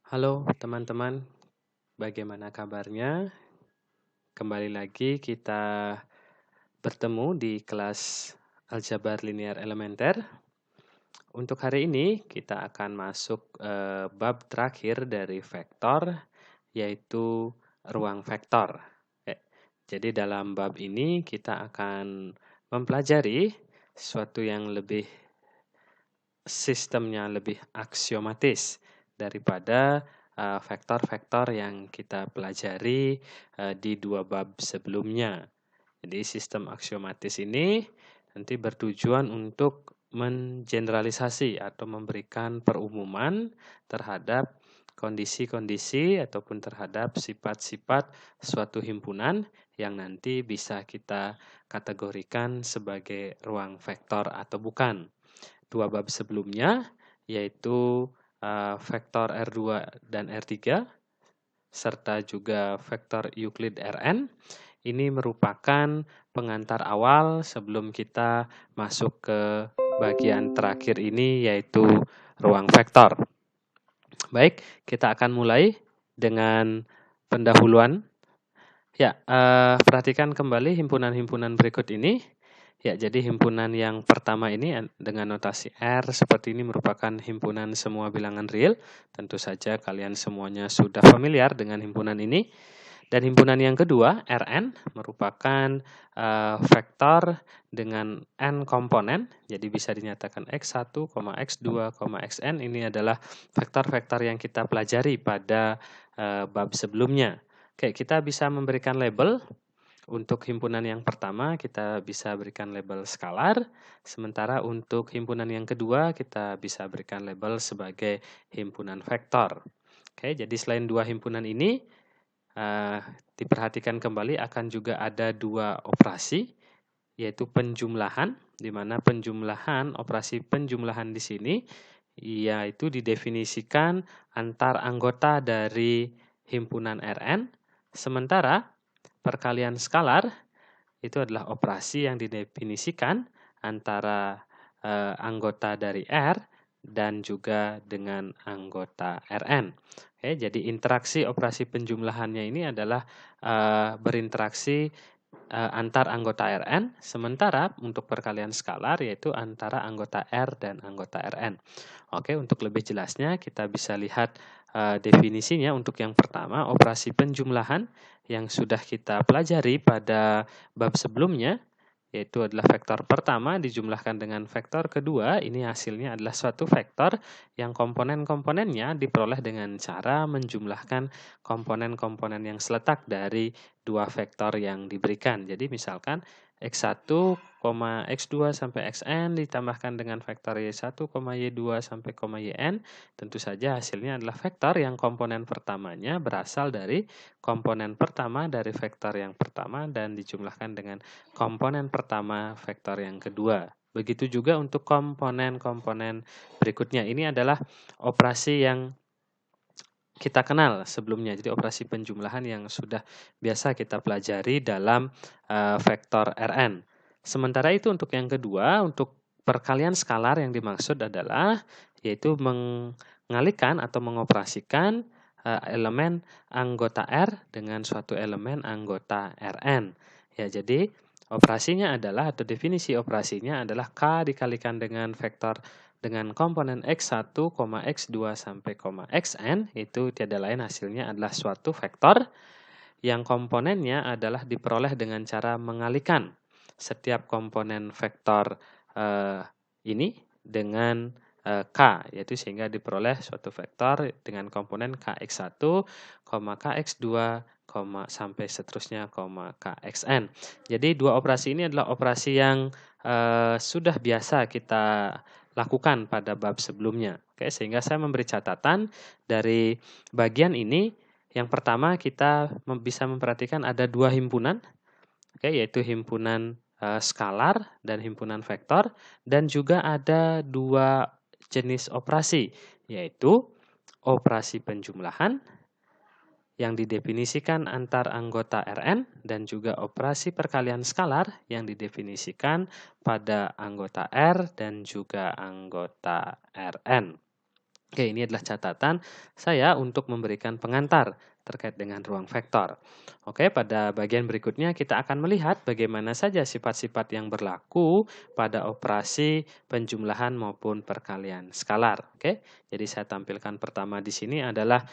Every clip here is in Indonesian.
Halo teman-teman, bagaimana kabarnya? Kembali lagi kita bertemu di kelas aljabar linear elementer. Untuk hari ini kita akan masuk bab terakhir dari vektor, yaitu ruang vektor. Jadi dalam bab ini kita akan mempelajari sesuatu yang sistemnya lebih aksiomatis daripada vektor-vektor yang kita pelajari di dua bab sebelumnya. Jadi sistem aksiomatis ini nanti bertujuan untuk mengeneralisasi atau memberikan perumuman terhadap kondisi-kondisi ataupun terhadap sifat-sifat suatu himpunan yang nanti bisa kita kategorikan sebagai ruang vektor atau bukan. Dua bab sebelumnya, yaitu vektor R2 dan R3, serta juga vektor Euclid Rn. Ini merupakan pengantar awal sebelum kita masuk ke bagian terakhir ini, yaitu ruang vektor. Baik, kita akan mulai dengan pendahuluan. Ya, perhatikan kembali himpunan-himpunan berikut ini. Ya, jadi himpunan yang pertama ini dengan notasi R seperti ini merupakan himpunan semua bilangan real. Tentu saja kalian semuanya sudah familiar dengan himpunan ini. Dan himpunan yang kedua, Rn, merupakan vektor dengan n komponen. Jadi bisa dinyatakan X1, X2, Xn. Ini adalah vektor-vektor yang kita pelajari pada bab sebelumnya. Oke, kita bisa memberikan label. Untuk himpunan yang pertama kita bisa berikan label skalar, sementara untuk himpunan yang kedua kita bisa berikan label sebagai himpunan vektor. Oke, jadi selain dua himpunan ini, diperhatikan kembali akan juga ada dua operasi, yaitu penjumlahan, di mana operasi penjumlahan di sini, yaitu didefinisikan antar anggota dari himpunan Rn, sementara perkalian skalar itu adalah operasi yang didefinisikan antara anggota dari R dan juga dengan anggota Rn. Oke, jadi interaksi operasi penjumlahannya ini adalah berinteraksi antar anggota Rn, sementara untuk perkalian skalar yaitu antara anggota R dan anggota Rn. Oke, untuk lebih jelasnya kita bisa lihat definisinya. Untuk yang pertama, operasi penjumlahan yang sudah kita pelajari pada bab sebelumnya, yaitu adalah vektor pertama dijumlahkan dengan vektor kedua. Ini hasilnya adalah suatu vektor yang komponen-komponennya diperoleh dengan cara menjumlahkan komponen-komponen yang seletak dari dua vektor yang diberikan. Jadi misalkan X1, X2 sampai Xn ditambahkan dengan vektor Y1, Y2 sampai Yn. Tentu saja hasilnya adalah vektor yang komponen pertamanya berasal dari komponen pertama dari vektor yang pertama dan dijumlahkan dengan komponen pertama vektor yang kedua. Begitu juga untuk komponen-komponen berikutnya. Ini adalah operasi yang kita kenal sebelumnya. Jadi operasi penjumlahan yang sudah biasa kita pelajari dalam vektor Rn. Sementara itu untuk yang kedua, untuk perkalian skalar yang dimaksud adalah yaitu mengalihkan atau mengoperasikan elemen anggota R dengan suatu elemen anggota Rn. Ya, jadi operasinya adalah atau definisi operasinya adalah K dikalikan dengan vektor dengan komponen X1, X2 sampai Xn, itu tiada lain hasilnya adalah suatu vektor yang komponennya adalah diperoleh dengan cara mengalihkan setiap komponen vektor ini dengan K, yaitu sehingga diperoleh suatu vektor dengan komponen Kx1, Kx2, sampai seterusnya, Kxn. Jadi dua operasi ini adalah operasi yang sudah biasa kita lakukan pada bab sebelumnya. Oke, sehingga saya memberi catatan dari bagian ini. Yang pertama kita bisa memperhatikan ada dua himpunan, oke, yaitu himpunan skalar dan himpunan vektor, dan juga ada dua jenis operasi, yaitu operasi penjumlahan yang didefinisikan antar anggota Rn dan juga operasi perkalian skalar yang didefinisikan pada anggota R dan juga anggota Rn. Oke, ini adalah catatan saya untuk memberikan pengantar terkait dengan ruang vektor. Oke, pada bagian berikutnya kita akan melihat bagaimana saja sifat-sifat yang berlaku pada operasi penjumlahan maupun perkalian skalar. Oke, jadi saya tampilkan pertama di sini adalah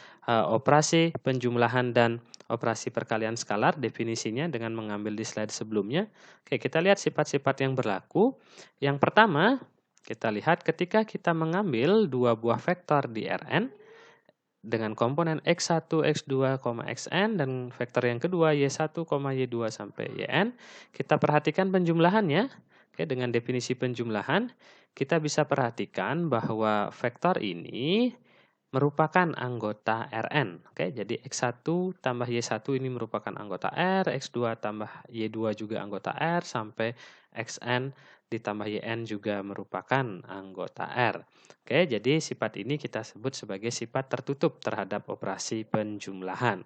operasi penjumlahan dan operasi perkalian skalar, definisinya dengan mengambil di slide sebelumnya. Oke, kita lihat sifat-sifat yang berlaku. Yang pertama, kita lihat ketika kita mengambil dua buah vektor di Rn dengan komponen x1, x2, xn dan vektor yang kedua y1, y2 sampai yn, kita perhatikan penjumlahannya. Oke, dengan definisi penjumlahan, kita bisa perhatikan bahwa vektor ini merupakan anggota Rn. Oke, jadi X1 tambah Y1 ini merupakan anggota R, X2 tambah Y2 juga anggota R, sampai Xn ditambah Yn juga merupakan anggota R. Oke, jadi sifat ini kita sebut sebagai sifat tertutup terhadap operasi penjumlahan.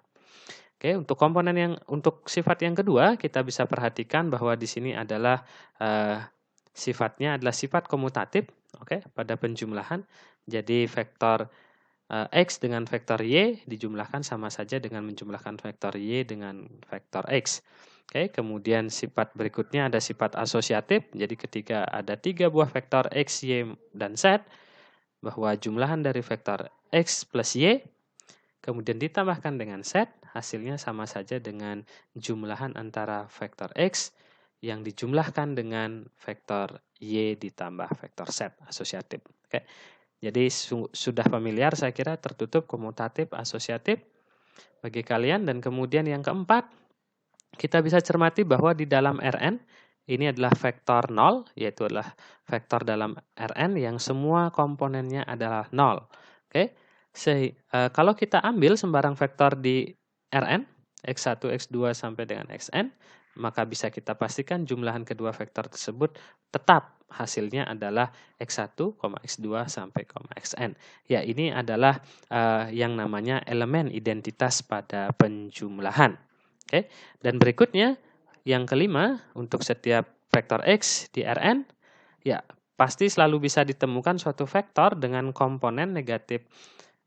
Oke, untuk sifat yang kedua, kita bisa perhatikan bahwa di sini adalah sifatnya adalah sifat komutatif, oke, pada penjumlahan. Jadi vektor X dengan vektor Y dijumlahkan sama saja dengan menjumlahkan vektor Y dengan vektor X. Oke, kemudian sifat berikutnya ada sifat asosiatif. Jadi ketika ada 3 buah vektor X, Y, dan Z, bahwa jumlahan dari vektor X plus Y, kemudian ditambahkan dengan Z, hasilnya sama saja dengan jumlahan antara vektor X yang dijumlahkan dengan vektor Y ditambah vektor Z, asosiatif. Oke. Jadi sudah familiar saya kira tertutup, komutatif, asosiatif bagi kalian. Dan kemudian yang keempat, kita bisa cermati bahwa di dalam Rn, ini adalah vektor 0, yaitu adalah vektor dalam Rn yang semua komponennya adalah 0. Oke, kalau kita ambil sembarang vektor di Rn, x1, x2 sampai dengan xn, maka bisa kita pastikan jumlahan kedua vektor tersebut tetap hasilnya adalah x1, x2 sampai xn. Ya, ini adalah yang namanya elemen identitas pada penjumlahan. Oke. Dan berikutnya yang kelima, untuk setiap vektor x di Rn, ya pasti selalu bisa ditemukan suatu vektor dengan komponen negatif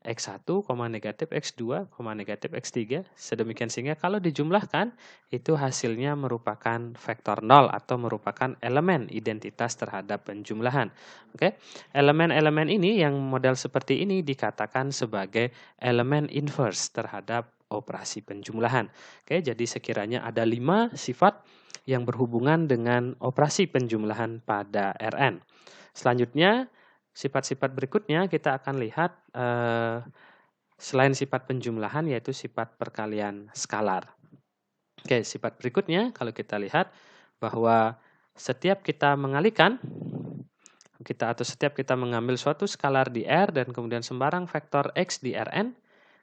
X1, negatif X2, negatif X3, sedemikian sehingga kalau dijumlahkan, itu hasilnya merupakan vektor 0 atau merupakan elemen identitas terhadap penjumlahan. Oke, elemen-elemen ini yang model seperti ini dikatakan sebagai elemen inverse terhadap operasi penjumlahan. Oke, jadi sekiranya ada 5 sifat yang berhubungan dengan operasi penjumlahan pada Rn. Selanjutnya, sifat-sifat berikutnya kita akan lihat selain sifat penjumlahan yaitu sifat perkalian skalar. Oke, sifat berikutnya kalau kita lihat bahwa setiap kita mengalihkan setiap kita mengambil suatu skalar di R dan kemudian sembarang vektor X di Rn,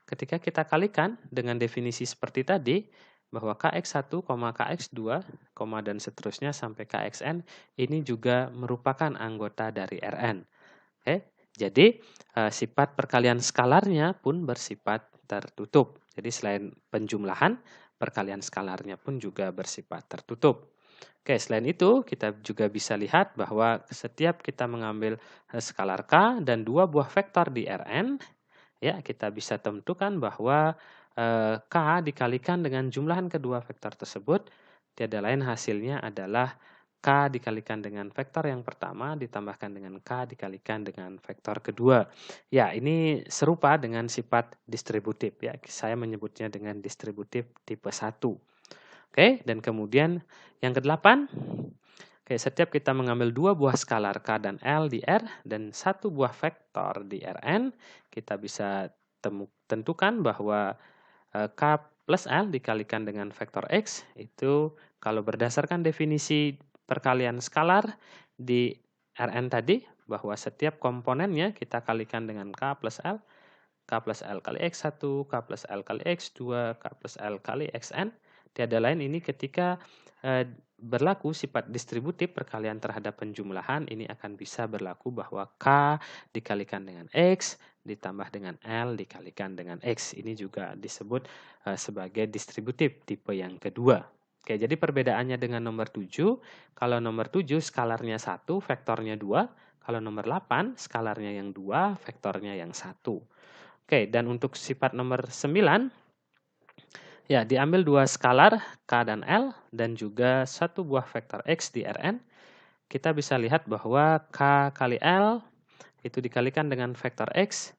ketika kita kalikan dengan definisi seperti tadi, bahwa kx1, kx2, dan seterusnya sampai kxn ini juga merupakan anggota dari Rn. Oke, jadi sifat perkalian skalarnya pun bersifat tertutup. Jadi selain penjumlahan, perkalian skalarnya pun juga bersifat tertutup. Oke, selain itu kita juga bisa lihat bahwa setiap kita mengambil skalar K dan 2 buah vektor di Rn, ya kita bisa tentukan bahwa K dikalikan dengan jumlahan kedua vektor tersebut, tiada lain hasilnya adalah K dikalikan dengan vektor yang pertama ditambahkan dengan K dikalikan dengan vektor kedua. Ya, ini serupa dengan sifat distributif ya. Saya menyebutnya dengan distributif tipe 1. Oke, dan kemudian yang ke-8, oke, setiap kita mengambil 2 buah skalar K dan L di R dan 1 buah vektor di Rn, kita bisa tentukan bahwa K plus L dikalikan dengan vektor X itu kalau berdasarkan definisi perkalian skalar di Rn tadi, bahwa setiap komponennya kita kalikan dengan K plus L kali X1, K plus L kali X2, K plus L kali Xn. Tiada lain ini ketika berlaku sifat distributif perkalian terhadap penjumlahan, ini akan bisa berlaku bahwa K dikalikan dengan X ditambah dengan L dikalikan dengan X. Ini juga disebut sebagai distributif tipe yang kedua. Oke, jadi perbedaannya dengan nomor 7, kalau nomor 7 skalarnya 1, vektornya 2, Kalau nomor 8, skalarnya yang 2, vektornya yang 1. Oke, dan untuk sifat nomor 9, ya diambil dua skalar K dan L, dan juga satu buah vektor X di Rn. Kita bisa lihat bahwa K kali L itu dikalikan dengan vektor X,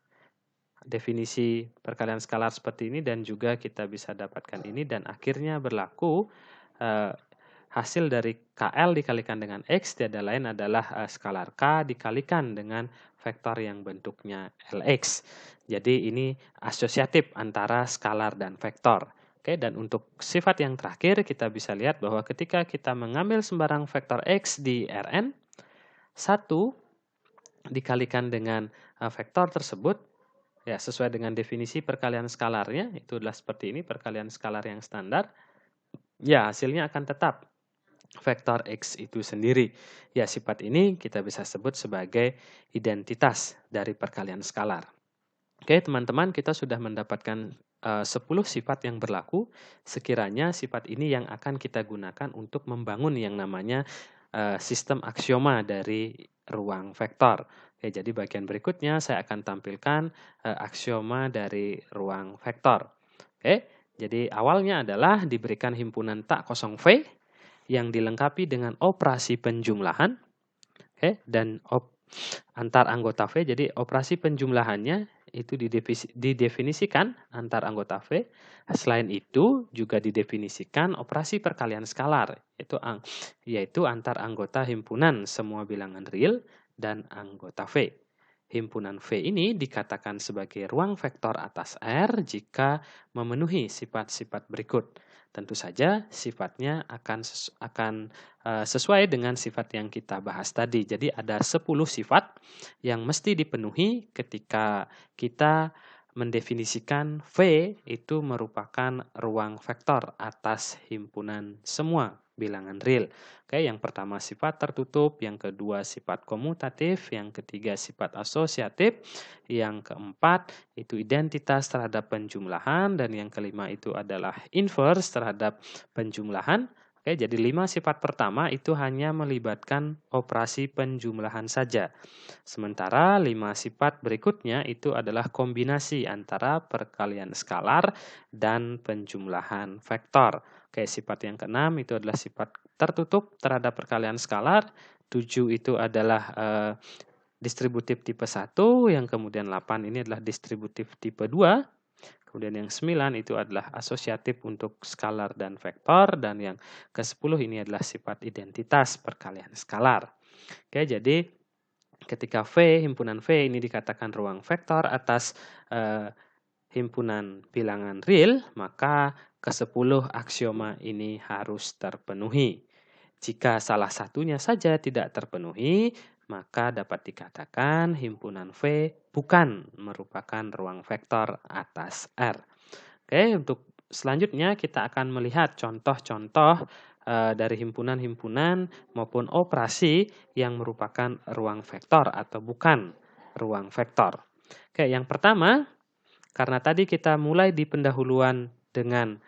definisi perkalian skalar seperti ini, dan juga kita bisa dapatkan ini, dan akhirnya berlaku hasil dari KL dikalikan dengan X tiada lain adalah skalar K dikalikan dengan vektor yang bentuknya Lx. Jadi ini asosiatif antara skalar dan vektor. Oke, dan untuk sifat yang terakhir kita bisa lihat bahwa ketika kita mengambil sembarang vektor X di Rn, 1 dikalikan dengan vektor tersebut, ya sesuai dengan definisi perkalian skalarnya, itu adalah seperti ini, perkalian skalar yang standar, ya hasilnya akan tetap vektor X itu sendiri. Ya, sifat ini kita bisa sebut sebagai identitas dari perkalian skalar. Oke, teman-teman, kita sudah mendapatkan 10 sifat yang berlaku. Sekiranya sifat ini yang akan kita gunakan untuk membangun yang namanya sistem aksioma dari ruang vektor. Oke, jadi bagian berikutnya saya akan tampilkan aksioma dari ruang vektor. Oke, jadi awalnya adalah diberikan himpunan tak kosong V yang dilengkapi dengan operasi penjumlahan, dan antar anggota V. Jadi operasi penjumlahannya itu didefinisikan antar anggota V. Selain itu juga didefinisikan operasi perkalian skalar, yaitu antar anggota himpunan semua bilangan real dan anggota V. Himpunan V ini dikatakan sebagai ruang vektor atas R jika memenuhi sifat-sifat berikut. Tentu saja sifatnya akan sesuai dengan sifat yang kita bahas tadi. Jadi ada 10 sifat yang mesti dipenuhi ketika kita mendefinisikan V itu merupakan ruang vektor atas himpunan semua bilangan real. Oke, yang pertama sifat tertutup, yang kedua sifat komutatif, yang ketiga sifat asosiatif, yang keempat itu identitas terhadap penjumlahan, dan yang kelima itu adalah inverse terhadap penjumlahan. Oke, jadi 5 sifat pertama itu hanya melibatkan operasi penjumlahan saja. Sementara 5 sifat berikutnya itu adalah kombinasi antara perkalian skalar dan penjumlahan vektor. Oke, sifat yang keenam itu adalah sifat tertutup terhadap perkalian skalar. 7 itu adalah distributif tipe 1, yang kemudian 8 ini adalah distributif tipe 2. Kemudian yang 9 itu adalah asosiatif untuk skalar dan vektor, dan yang ke-10 ini adalah sifat identitas perkalian skalar. Oke, jadi ketika himpunan V ini dikatakan ruang vektor atas himpunan bilangan real, maka ke-10 aksioma ini harus terpenuhi. Jika salah satunya saja tidak terpenuhi, maka dapat dikatakan himpunan V bukan merupakan ruang vektor atas R. Oke, untuk selanjutnya kita akan melihat contoh-contoh dari himpunan-himpunan maupun operasi yang merupakan ruang vektor atau bukan ruang vektor. Oke, yang pertama, karena tadi kita mulai di pendahuluan dengan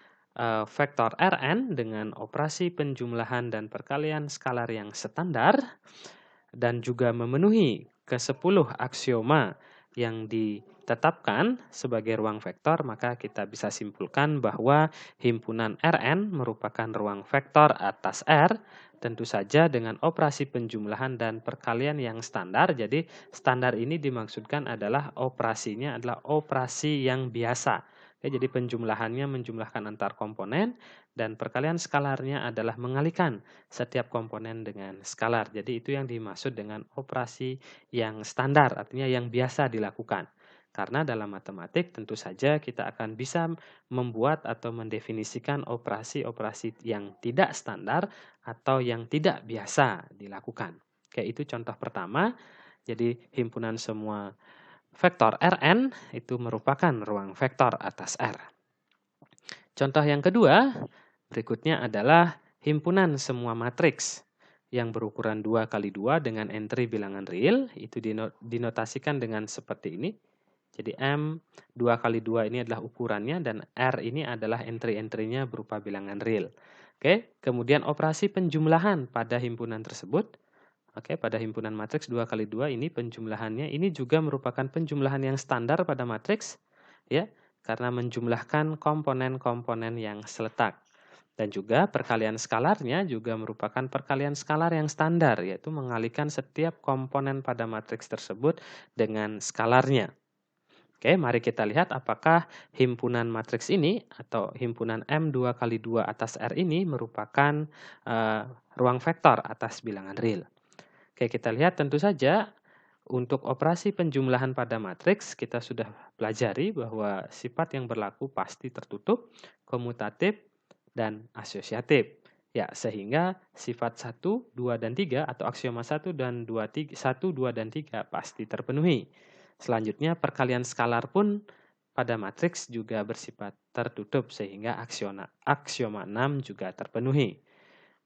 vektor Rn dengan operasi penjumlahan dan perkalian skalar yang standar, dan juga memenuhi ke-10 aksioma yang ditetapkan sebagai ruang vektor, maka kita bisa simpulkan bahwa himpunan Rn merupakan ruang vektor atas R, tentu saja dengan operasi penjumlahan dan perkalian yang standar. Jadi standar ini dimaksudkan adalah operasinya adalah operasi yang biasa. Jadi penjumlahannya menjumlahkan antar komponen, dan perkalian skalarnya adalah mengalikan setiap komponen dengan skalar. Jadi itu yang dimaksud dengan operasi yang standar, artinya yang biasa dilakukan. Karena dalam matematik tentu saja kita akan bisa membuat atau mendefinisikan operasi-operasi yang tidak standar atau yang tidak biasa dilakukan. Oke, itu contoh pertama. Jadi himpunan semua vektor Rn itu merupakan ruang vektor atas R. Contoh yang kedua, berikutnya adalah himpunan semua matriks yang berukuran 2 kali 2 dengan entry bilangan real, itu dinotasikan dengan seperti ini. Jadi M 2 kali 2 ini adalah ukurannya, dan R ini adalah entry-entry-nya berupa bilangan real. Oke, kemudian operasi penjumlahan pada himpunan tersebut Oke, pada himpunan matriks 2 kali 2 ini penjumlahannya ini juga merupakan penjumlahan yang standar pada matriks, ya, karena menjumlahkan komponen-komponen yang seletak. Dan juga perkalian skalarnya juga merupakan perkalian skalar yang standar, yaitu mengalikan setiap komponen pada matriks tersebut dengan skalarnya. Oke, mari kita lihat apakah himpunan matriks ini atau himpunan M2 kali 2 atas R ini merupakan ruang vektor atas bilangan real. Oke, kita lihat tentu saja untuk operasi penjumlahan pada matriks kita sudah pelajari bahwa sifat yang berlaku pasti tertutup, komutatif, dan asosiatif. Ya, sehingga sifat 1, 2, dan 3 atau aksioma 1 dan 2, 3, 1, 2, dan 3 pasti terpenuhi. Selanjutnya perkalian skalar pun pada matriks juga bersifat tertutup sehingga aksioma 6 juga terpenuhi.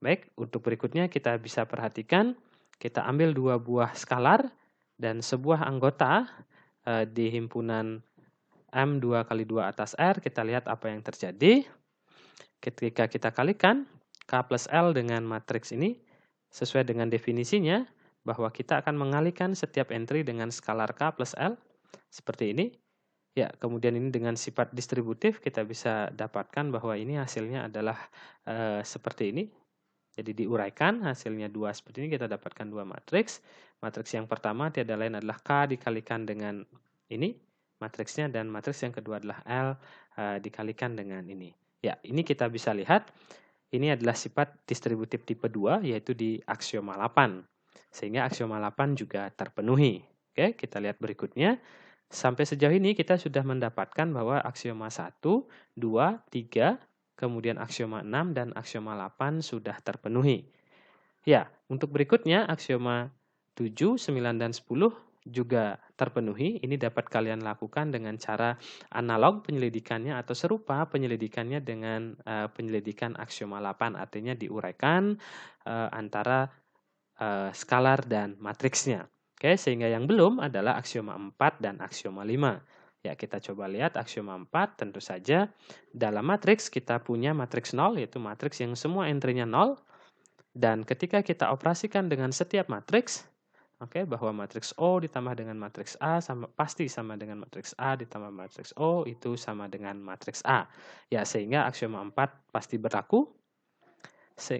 Baik, untuk berikutnya kita bisa perhatikan, kita ambil 2 buah skalar dan sebuah anggota di himpunan M2 kali 2 atas R, kita lihat apa yang terjadi. Ketika kita kalikan K plus L dengan matriks ini, sesuai dengan definisinya, bahwa kita akan mengalikan setiap entry dengan skalar K plus L, seperti ini. Ya, kemudian ini dengan sifat distributif, kita bisa dapatkan bahwa ini hasilnya adalah seperti ini. Jadi diuraikan, hasilnya 2 seperti ini, kita dapatkan 2 matriks. Matriks yang pertama tiada lain adalah K dikalikan dengan ini, matriksnya, dan matriks yang kedua adalah L dikalikan dengan ini. Ya, ini kita bisa lihat, ini adalah sifat distributif tipe 2, yaitu di aksioma 8. Sehingga aksioma 8 juga terpenuhi. Oke, kita lihat berikutnya. Sampai sejauh ini kita sudah mendapatkan bahwa aksioma 1, 2, 3, kemudian aksioma 6 dan aksioma 8 sudah terpenuhi. Ya, untuk berikutnya aksioma 7, 9, dan 10 juga terpenuhi. Ini dapat kalian lakukan dengan cara analog penyelidikannya atau serupa penyelidikannya dengan penyelidikan aksioma 8. Artinya diuraikan antara skalar dan matriksnya. Oke, sehingga yang belum adalah aksioma 4 dan aksioma 5. Ya, kita coba lihat aksioma 4, tentu saja dalam matriks kita punya matriks 0, yaitu matriks yang semua entry-nya 0. Dan ketika kita operasikan dengan setiap matriks, oke, bahwa matriks O ditambah dengan matriks A pasti sama dengan matriks A ditambah matriks O itu sama dengan matriks A. Ya, sehingga aksioma 4 pasti berlaku.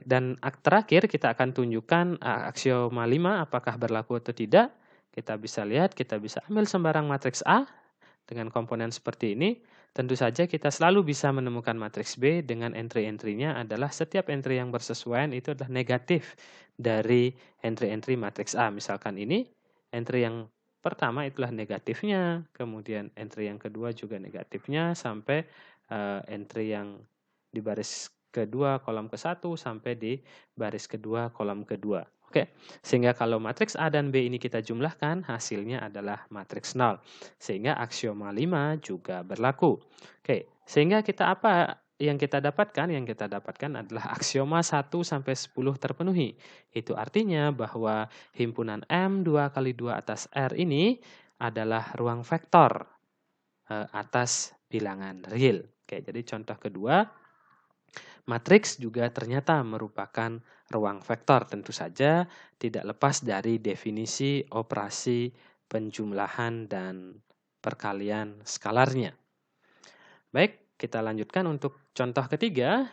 Dan terakhir kita akan tunjukkan aksioma 5 apakah berlaku atau tidak. Kita bisa lihat, kita bisa ambil sembarang matriks A dengan komponen seperti ini. Tentu saja kita selalu bisa menemukan matriks B dengan entry-entry-nya adalah setiap entry yang bersesuaian itu adalah negatif dari entry-entry matriks A. Misalkan ini, entry yang pertama itulah negatifnya, kemudian entry yang kedua juga negatifnya, sampai entry yang di baris kedua kolom ke-1 sampai di baris kedua kolom kedua. Oke, sehingga kalau matriks A dan B ini kita jumlahkan, hasilnya adalah matriks 0. Sehingga aksioma 5 juga berlaku. Oke, sehingga kita apa yang kita dapatkan? Yang kita dapatkan adalah aksioma 1 sampai 10 terpenuhi. Itu artinya bahwa himpunan M 2 kali 2 atas R ini adalah ruang vektor atas bilangan real. Oke, jadi contoh kedua, matriks juga ternyata merupakan ruang vektor, tentu saja tidak lepas dari definisi operasi penjumlahan dan perkalian skalarnya. Baik, kita lanjutkan untuk contoh ketiga.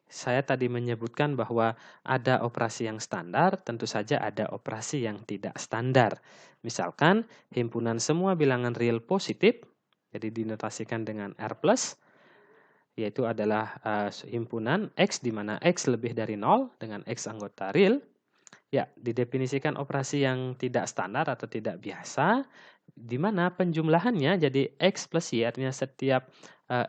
Saya tadi menyebutkan bahwa ada operasi yang standar, tentu saja ada operasi yang tidak standar. Misalkan himpunan semua bilangan real positif, jadi dinotasikan dengan R+, yaitu adalah himpunan X di mana X lebih dari 0 dengan X anggota real. Ya, didefinisikan operasi yang tidak standar atau tidak biasa, di mana penjumlahannya jadi X plus Y, artinya setiap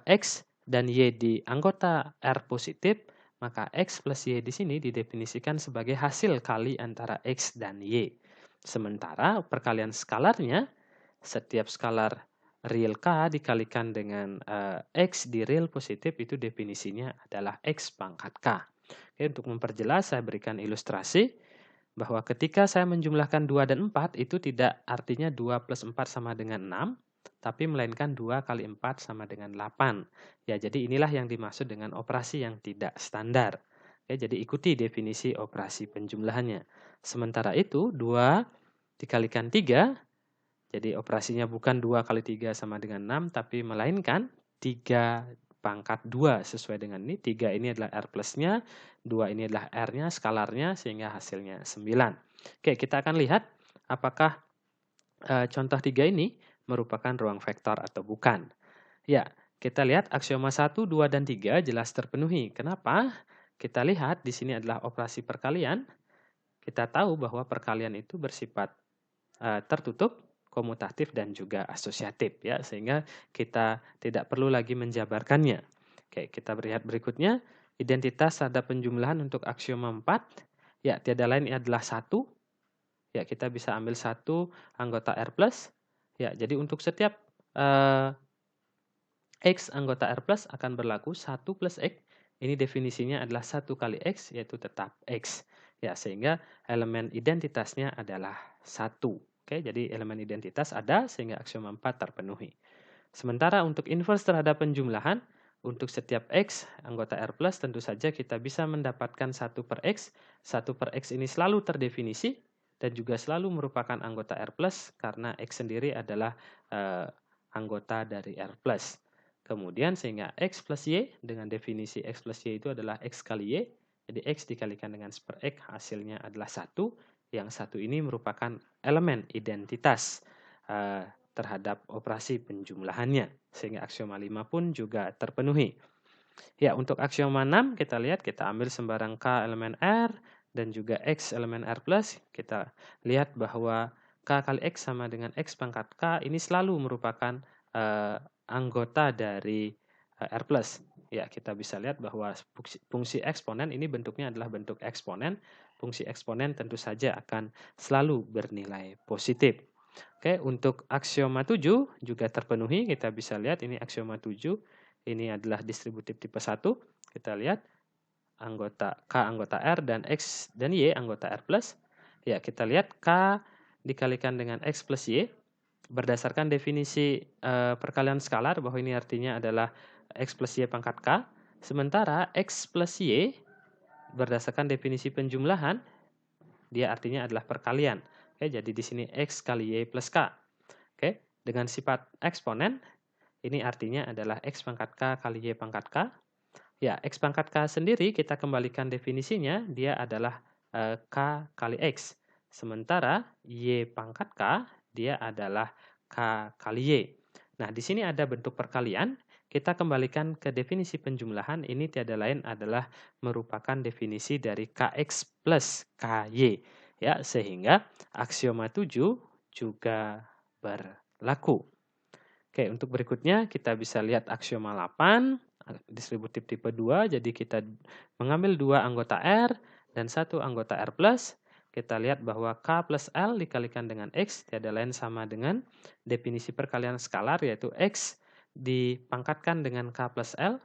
X dan Y di anggota R positif, maka X plus Y di sini didefinisikan sebagai hasil kali antara X dan Y. Sementara perkalian skalarnya, setiap skalar real K dikalikan dengan X di real positif itu definisinya adalah X pangkat K. Oke, untuk memperjelas saya berikan ilustrasi bahwa ketika saya menjumlahkan 2 dan 4 itu tidak artinya 2 plus 4 sama dengan 6, tapi melainkan 2 kali 4 sama dengan 8. Ya, jadi inilah yang dimaksud dengan operasi yang tidak standar. Ya, jadi ikuti definisi operasi penjumlahannya. Sementara itu 2 dikalikan 3, jadi operasinya bukan 2 kali 3 sama dengan 6, tapi melainkan 3 pangkat 2 sesuai dengan ini. 3 ini adalah R plusnya, 2 ini adalah R-nya, skalarnya, sehingga hasilnya 9. Oke, kita akan lihat apakah contoh 3 ini merupakan ruang vektor atau bukan. Ya, kita lihat aksioma 1, 2, dan 3 jelas terpenuhi. Kenapa? Kita lihat di sini adalah operasi perkalian. Kita tahu bahwa perkalian itu bersifat tertutup, komutatif, dan juga asosiatif, ya, sehingga kita tidak perlu lagi menjabarkannya. Oke, kita lihat berikutnya, identitas terhadap penjumlahan untuk aksioma 4, ya, tiada lain adalah 1. Ya, kita bisa ambil 1 anggota R plus. Ya, jadi untuk setiap X anggota R plus akan berlaku 1 plus X. Ini definisinya adalah 1 kali X, yaitu tetap X. Ya, sehingga elemen identitasnya adalah 1. Oke, jadi elemen identitas ada sehingga aksioma 4 terpenuhi. Sementara untuk inverse terhadap penjumlahan, untuk setiap X anggota R plus tentu saja kita bisa mendapatkan 1 per X. 1 per X ini selalu terdefinisi dan juga selalu merupakan anggota R plus karena X sendiri adalah anggota dari R plus. Kemudian sehingga X plus Y dengan definisi X plus Y itu adalah X kali Y. Jadi X dikalikan dengan 1 per X hasilnya adalah 1. Yang 1 ini merupakan elemen identitas terhadap operasi penjumlahannya. Sehingga aksioma 5 pun juga terpenuhi. Ya, untuk aksioma 6 kita lihat, kita ambil sembarang K elemen R dan juga X elemen R plus. Kita lihat bahwa K kali X sama dengan X pangkat K ini selalu merupakan anggota dari R plus. Ya, kita bisa lihat bahwa fungsi eksponen ini bentuknya adalah bentuk eksponen. Fungsi eksponen tentu saja akan selalu bernilai positif. Oke, untuk aksioma 7 juga terpenuhi. Kita bisa lihat ini aksioma 7. Ini adalah distributif tipe 1. Kita lihat K anggota R dan X dan Y anggota R plus. Ya, kita lihat K dikalikan dengan X plus Y. Berdasarkan definisi perkalian skalar bahwa ini artinya adalah X plus Y pangkat K. Sementara X plus Y berdasarkan definisi penjumlahan, dia artinya adalah perkalian. Oke, jadi di sini X kali Y plus K. Oke, dengan sifat eksponen, ini artinya adalah X pangkat K kali Y pangkat K. Ya, X pangkat K sendiri kita kembalikan definisinya, dia adalah K kali X. Sementara Y pangkat K, dia adalah K kali Y. Nah, di sini ada bentuk perkalian. Kita kembalikan ke definisi penjumlahan, ini tiada lain adalah merupakan definisi dari KX plus KY. Ya, sehingga aksioma 7 juga berlaku. Oke, untuk berikutnya kita bisa lihat aksioma 8, distributif tipe 2, jadi kita mengambil 2 anggota R dan 1 anggota R plus. Kita lihat bahwa K plus L dikalikan dengan X, tiada lain sama dengan definisi perkalian skalar, yaitu X dipangkatkan dengan K plus L.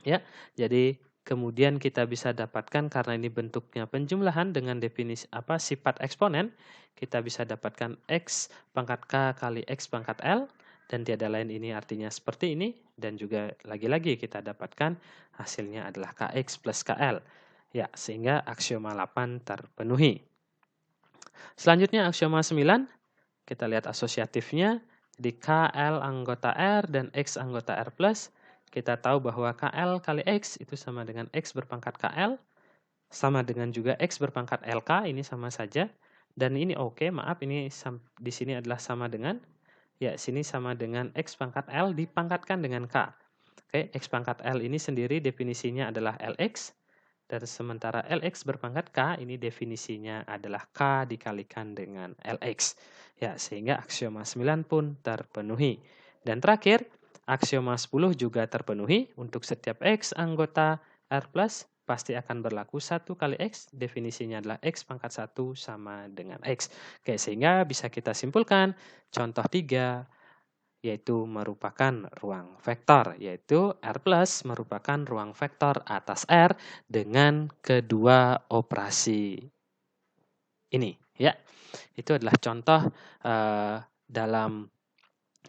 Ya, jadi kemudian kita bisa dapatkan karena ini bentuknya penjumlahan dengan definisi sifat eksponen, kita bisa dapatkan X pangkat K kali X pangkat L, dan tiada lain ini artinya seperti ini, dan juga lagi-lagi kita dapatkan hasilnya adalah KX plus KL. Ya, sehingga aksioma 8 terpenuhi. Selanjutnya aksioma 9, kita lihat asosiatifnya, di KL anggota R dan X anggota R plus. Kita tahu bahwa KL kali X itu sama dengan X berpangkat KL, sama dengan juga X berpangkat LK, ini sama saja. Dan ini oke, maaf, ini di sini adalah sama dengan, ya, sini sama dengan X pangkat L dipangkatkan dengan K. Oke, X pangkat L ini sendiri definisinya adalah LX, dan sementara LX berpangkat K, ini definisinya adalah K dikalikan dengan LX. Ya, sehingga aksioma 9 pun terpenuhi. Dan terakhir, aksioma 10 juga terpenuhi. Untuk setiap X anggota R plus, pasti akan berlaku 1 kali X. Definisinya adalah X pangkat 1 sama dengan X. Oke, sehingga bisa kita simpulkan contoh 3 yaitu merupakan ruang vektor, yaitu R plus merupakan ruang vektor atas R dengan kedua operasi ini. Ya, itu adalah contoh dalam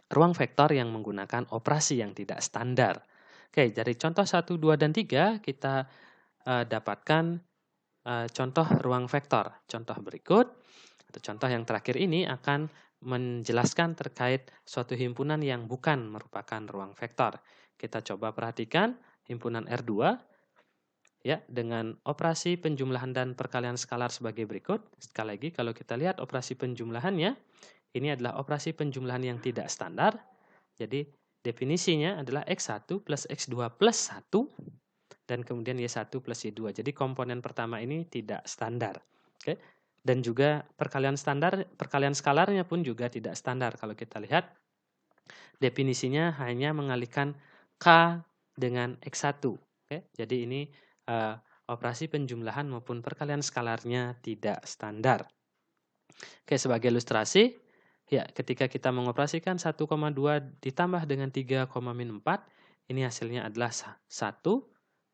ruang vektor yang menggunakan operasi yang tidak standar. Oke, dari contoh 1, 2, dan 3 kita dapatkan contoh ruang vektor. Contoh berikut, atau contoh yang terakhir ini akan menjelaskan terkait suatu himpunan yang bukan merupakan ruang vektor. Kita coba perhatikan himpunan R2 ya dengan operasi penjumlahan dan perkalian skalar sebagai berikut. Sekali lagi kalau kita lihat operasi penjumlahannya, ini adalah operasi penjumlahan yang tidak standar. Jadi definisinya adalah X1 plus X2 plus 1 dan kemudian Y1 plus Y2. Jadi komponen pertama ini tidak standar. Oke. Dan juga perkalian skalarnya pun juga tidak standar. Kalau kita lihat definisinya hanya mengalihkan K dengan X1. Oke. Jadi ini operasi penjumlahan maupun perkalian skalarnya tidak standar. Oke, sebagai ilustrasi, ya ketika kita mengoperasikan 1,2 ditambah dengan 3, min 4, ini hasilnya adalah 1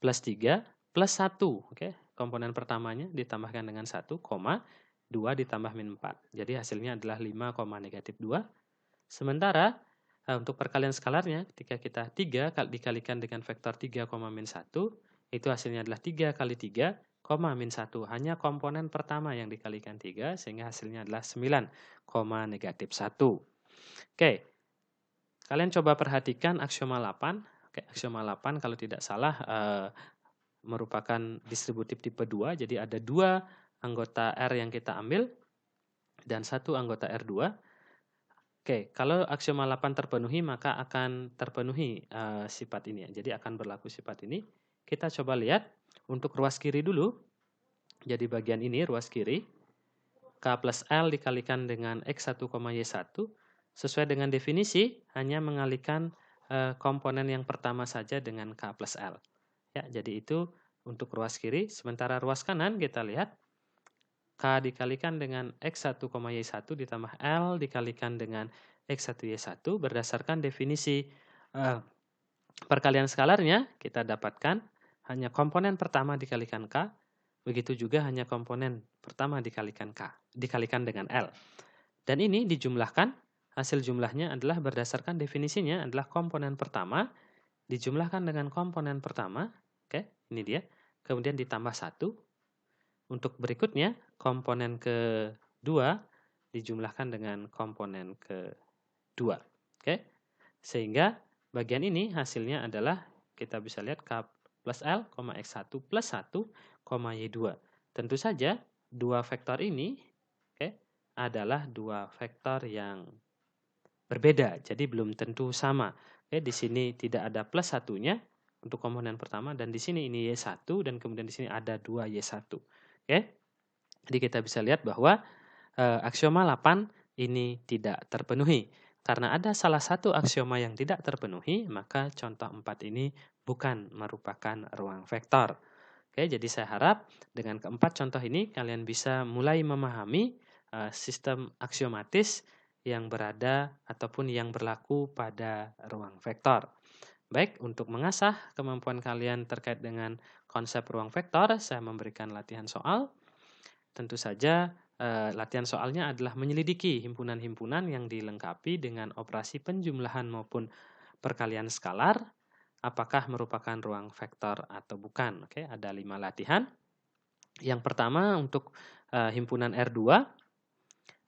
plus 3 plus 1. Oke, komponen pertamanya ditambahkan dengan 1, 2 ditambah min 4. Jadi hasilnya adalah 5, negatif 2. Sementara untuk perkalian skalarnya, ketika kita 3 dikalikan dengan vektor 3, min 1, itu hasilnya adalah 3 kali 3, min 1. Hanya komponen pertama yang dikalikan 3, sehingga hasilnya adalah 9, negatif 1. Oke, kalian coba perhatikan aksioma 8. Oke, aksioma 8 kalau tidak salah merupakan distributif tipe 2, jadi ada 2 anggota R yang kita ambil, dan 1 anggota R2. Oke, kalau aksioma 8 terpenuhi, maka akan terpenuhi sifat ini. Jadi akan berlaku sifat ini. Kita coba lihat untuk ruas kiri dulu. Jadi bagian ini ruas kiri. K plus L dikalikan dengan X1, Y1. Sesuai dengan definisi, hanya mengalihkan komponen yang pertama saja dengan K plus L. Ya, jadi itu untuk ruas kiri. Sementara ruas kanan kita lihat. K dikalikan dengan X1, Y1 ditambah L dikalikan dengan X1, Y1 berdasarkan definisi perkalian skalarnya kita dapatkan hanya komponen pertama dikalikan K, begitu juga hanya komponen pertama dikalikan K, dikalikan dengan L. Dan ini dijumlahkan, hasil jumlahnya adalah berdasarkan definisinya adalah komponen pertama dijumlahkan dengan komponen pertama, oke, ini dia, kemudian ditambah 1. Untuk berikutnya, komponen kedua dijumlahkan dengan komponen kedua. Oke? Sehingga bagian ini hasilnya adalah kita bisa lihat K plus L, X1 plus 1, Y2. Tentu saja dua vektor ini adalah dua vektor yang berbeda. Jadi belum tentu sama. Di sini tidak ada plus satunya untuk komponen pertama, dan di sini ini Y1 dan kemudian di sini ada 2 Y1. Oke, jadi kita bisa lihat bahwa aksioma 8 ini tidak terpenuhi. Karena ada salah satu aksioma yang tidak terpenuhi, maka contoh 4 ini bukan merupakan ruang vektor. Oke, jadi saya harap dengan keempat contoh ini kalian bisa mulai memahami sistem aksiomatis yang berada ataupun yang berlaku pada ruang vektor. Baik, untuk mengasah kemampuan kalian terkait dengan konsep ruang vektor, saya memberikan latihan soal. Tentu saja latihan soalnya adalah menyelidiki himpunan-himpunan yang dilengkapi dengan operasi penjumlahan maupun perkalian skalar, apakah merupakan ruang vektor atau bukan. Oke, ada 5 latihan. Yang pertama untuk himpunan R2,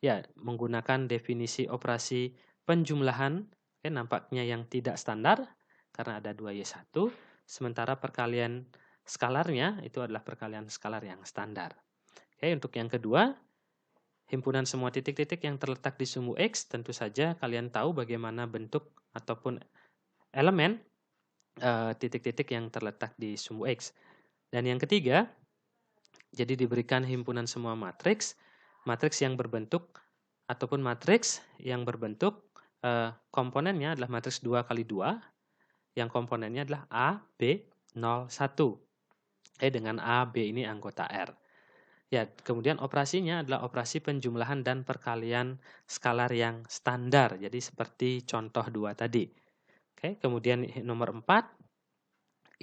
ya menggunakan definisi operasi penjumlahan, nampaknya yang tidak standar, karena ada 2Y1, sementara perkalian skalarnya itu adalah perkalian skalar yang standar. Oke, untuk yang kedua, himpunan semua titik-titik yang terletak di sumbu X, tentu saja kalian tahu bagaimana bentuk ataupun elemen titik-titik yang terletak di sumbu X. Dan yang ketiga, jadi diberikan himpunan semua matriks yang berbentuk ataupun matriks yang berbentuk komponennya adalah matriks 2 kali 2, yang komponennya adalah A, B, 0, 1. Dengan A, B ini anggota R. Ya, kemudian operasinya adalah operasi penjumlahan dan perkalian skalar yang standar. Jadi seperti contoh 2 tadi. Oke, kemudian nomor 4,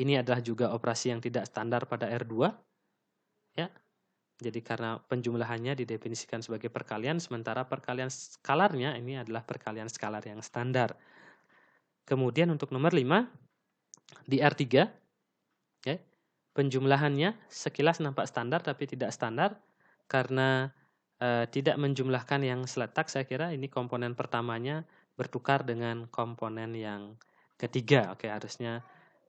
ini adalah juga operasi yang tidak standar pada R2. Ya. Jadi karena penjumlahannya didefinisikan sebagai perkalian, sementara perkalian skalarnya ini adalah perkalian skalar yang standar. Kemudian untuk nomor 5, di R3, Penjumlahannya sekilas nampak standar tapi tidak standar karena tidak menjumlahkan yang seletak. Saya kira ini komponen pertamanya bertukar dengan komponen yang ketiga. Oke, harusnya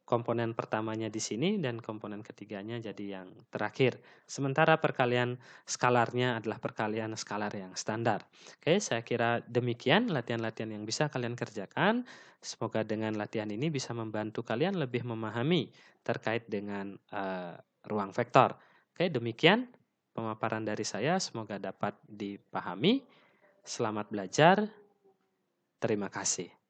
komponen pertamanya di sini dan komponen ketiganya jadi yang terakhir. Sementara perkalian skalarnya adalah perkalian skalar yang standar. Oke, saya kira demikian latihan-latihan yang bisa kalian kerjakan. Semoga dengan latihan ini bisa membantu kalian lebih memahami terkait dengan ruang vektor. Oke, demikian pemaparan dari saya. Semoga dapat dipahami. Selamat belajar. Terima kasih.